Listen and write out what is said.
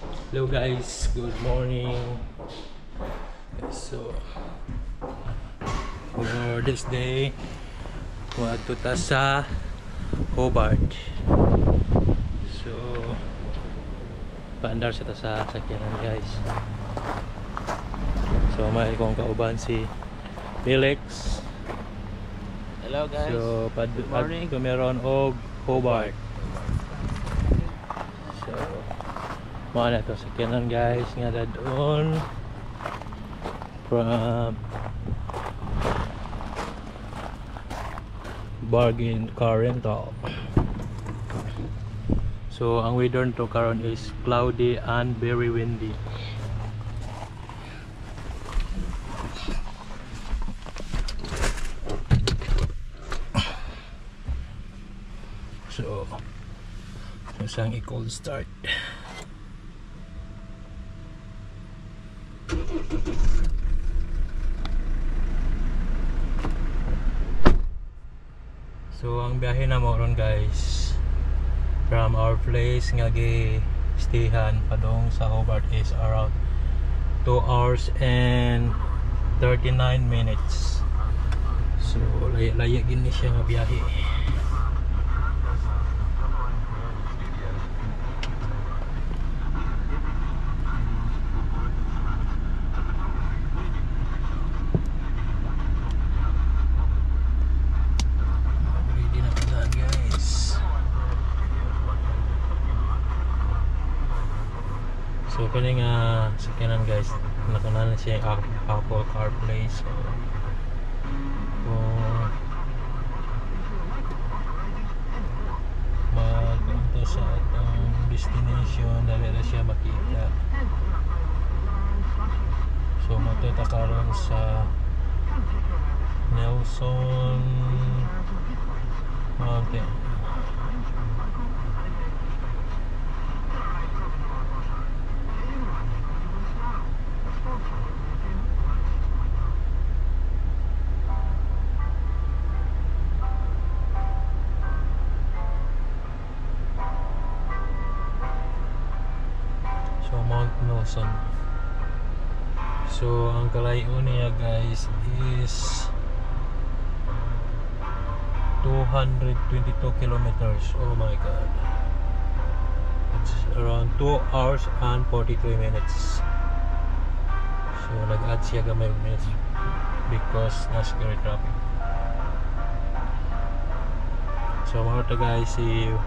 Hello guys, good morning. So for this day, wato ta sa Hobart. So paandar sa ta sa sakyanan guys. So may kong kauban si Felix. Hello guys. So Good morning. meron og Hobart. So mga na to sakyanan guys nga dadon from Bargain Car Rental. So ang weather nito karon is cloudy and very windy. So isang i-cold start. So ang biyahe na mo ron guys from our place nga gi-stayhan padong sa Hobart is around 2 hours and 39 minutes. So laya gini siya nga biyahe. So kani nga sakyanan guys, nakunan siya yung Apple CarPlay. So kung mag-unto sa atong destination, dali na siya makita. So matuta karon sa Nelson Mountain. Mount Nelson. So ang kalayo niya guys is 222 kilometers. Oh my god, it's around 2 hours and 43 minutes. So nag-add siya gamay minutes because na scary traffic. So mga to guys, see you.